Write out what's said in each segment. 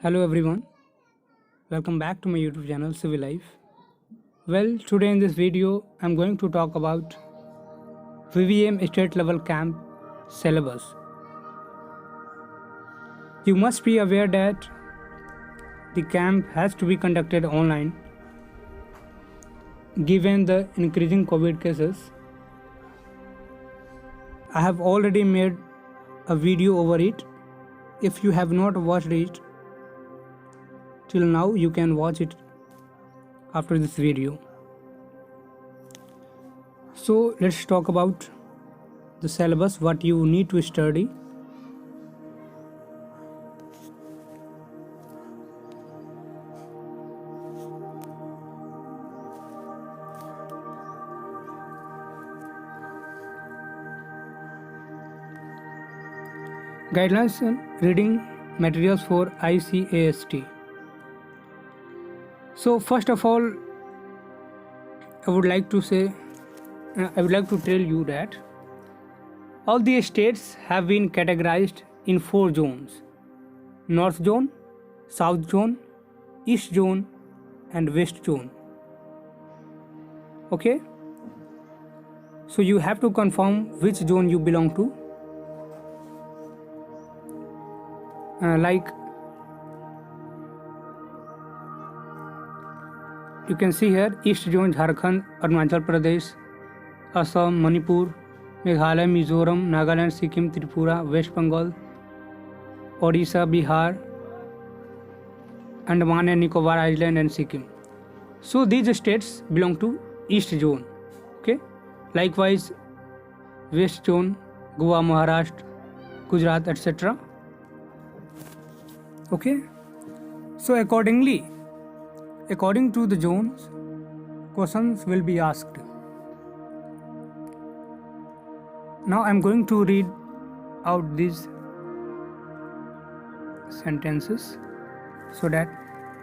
Hello everyone, welcome back to my YouTube channel Civil Life. Well, today in this video, I'm going to talk about VVM state level camp syllabus. You must be aware that the camp has to be conducted online given the increasing COVID cases. I have already made a video over it. If you have not watched it till now, you can watch it after this video. So let's talk about the syllabus, what you need to study. Guidelines and reading materials for ICAST. So first of all, I would like to tell you that all the states have been categorized in 4 zones: North Zone, South Zone, East Zone and West Zone. Okay? So you have to confirm which zone you belong to. Like you can see here, East Zone Jharkhand, Arunachal Pradesh, Assam, Manipur, Meghalaya, Mizoram, Nagaland, Sikkim, Tripura, West Bengal, Odisha, Bihar, Andaman and Nicobar Island and Sikkim. So these states belong to East Zone. Okay. Likewise, West Zone, Goa, Maharashtra, Gujarat, etc. Okay. So according to the zones, questions will be asked. Now I am going to read out these sentences so that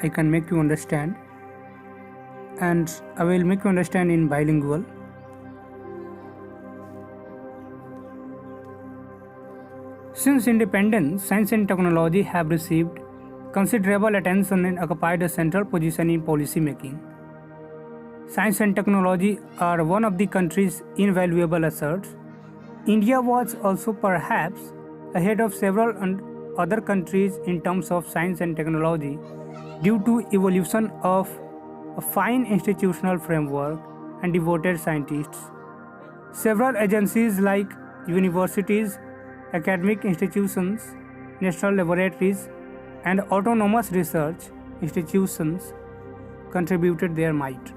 I can make you understand, and I will make you understand in bilingual. Since independence, science and technology have received considerable attention and occupied a central position in policy making. Science and technology are one of the country's invaluable assets. India was also perhaps ahead of several other countries in terms of science and technology due to evolution of a fine institutional framework and devoted scientists. Several agencies like universities, academic institutions, national laboratories, and autonomous research institutions contributed their might.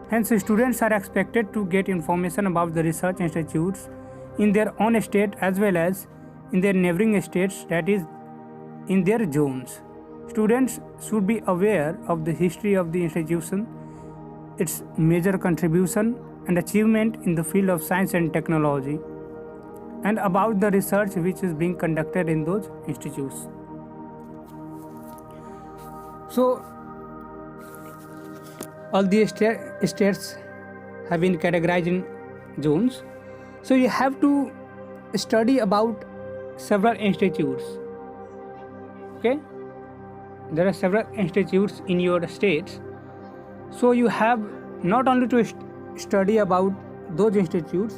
Hence, students are expected to get information about the research institutes in their own state as well as in their neighboring states, that is, in their zones. Students should be aware of the history of the institution, its major contribution and achievement in the field of science and technology, and about the research which is being conducted in those institutes. So, all the states have been categorized in zones. So, you have to study about several institutes. Okay? There are several institutes in your states. So, you have not only to study about those institutes,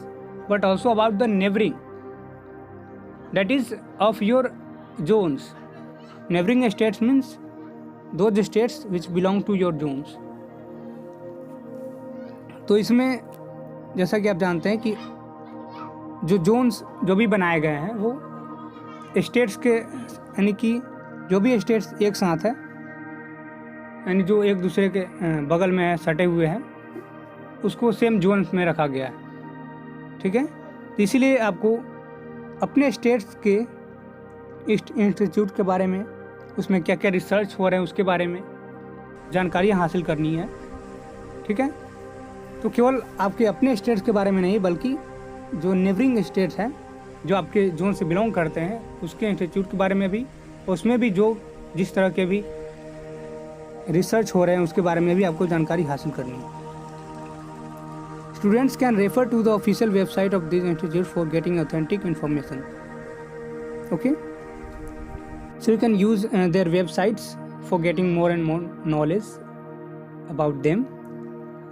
but also about the neighboring, that is, of your zones. Neighboring states means those states which belong to your zones. तो इसमें जैसा कि आप जानते हैं कि जो Jones जो भी बनाए गए हैं वो स्टेट्स के, यानी कि जो भी स्टेट्स एक साथ है, यानी जो एक दूसरे के बगल में है, सटे हुए हैं, उसको सेम जोन्स में रखा गया है. ठीक है. तो इसीलिए आपको अपने स्टेट्स के इंस्टीट्यूट के बारे में, उसमें क्या क्या रिसर्च हो रहे हैं उसके बारे में जानकारी हासिल करनी है. ठीक है. तो केवल आपके अपने स्टेट्स के बारे में नहीं, बल्कि जो नेबरिंग स्टेट्स हैं जो आपके जोन से बिलोंग करते हैं उसके इंस्टीट्यूट के बारे में भी, उसमें भी जो जिस तरह के भी रिसर्च हो रहे हैं उसके बारे में भी आपको जानकारी हासिल करनी है. Students can refer to the official website of this institute for getting authentic information. Okay. So you can use their websites for getting more and more knowledge about them.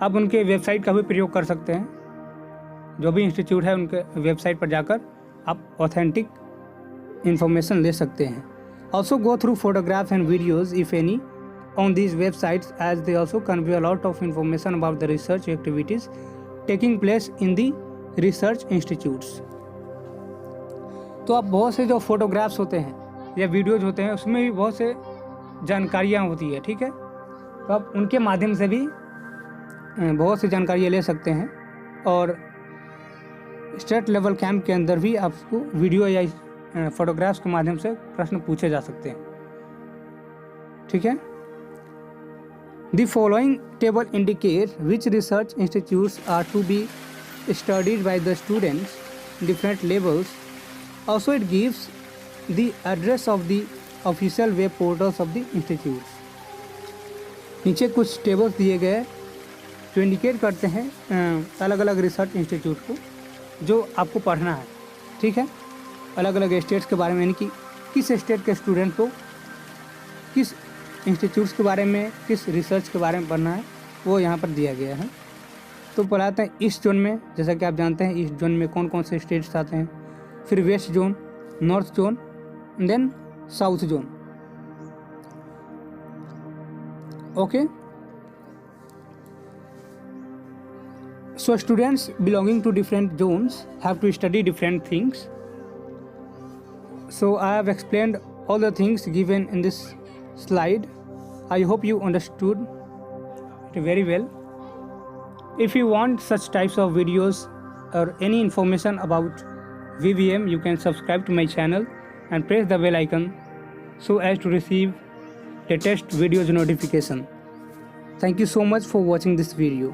आप उनके वेबसाइट का भी प्रयोग कर सकते हैं. जो भी इंस्टीट्यूट है उनके वेबसाइट पर जाकर आप ऑथेंटिक इंफॉर्मेशन ले सकते हैं. Also go through photographs and videos if any on these websites, as they also convey a lot of information about the research activities taking place in the research institutes. तो आप बहुत से जो photographs होते हैं या वीडियोज होते हैं उसमें भी बहुत से जानकारियाँ होती है, ठीक है. तो आप उनके माध्यम से भी बहुत सी जानकारियाँ ले सकते हैं. और स्टेट लेवल कैंप के अंदर भी आपको वीडियो या फोटोग्राफ्स के माध्यम से प्रश्न पूछे जा सकते हैं, ठीक है. The following table indicates which research institutes are to be studied by the students, different levels. Also, it gives the address of the official web portals of the institutes. नीचे कुछ टेबल्स दिए गए जो इंडिकेट करते हैं अलग अलग research institute को जो आपको पढ़ना है, ठीक है. अलग अलग स्टेट्स के बारे में, यानी कि किस स्टेट के स्टूडेंट को किस इंस्टीट्यूट्स के बारे में, किस रिसर्च के बारे में पढ़ना है, वो यहाँ पर दिया गया है. तो पढ़ाते हैं ईस्ट जोन में. जैसा कि आप जानते हैं ईस्ट जोन में कौन कौन से स्टेट्स आते हैं, फिर west zone, north zone, then south zone. Okay. So students belonging to different zones have to study different things. So I have explained all the things given in this slide. I hope you understood it very well. If you want such types of videos or any information about VVM, you can subscribe to my channel and press the bell icon so as to receive latest videos notification. Thank you so much for watching this video.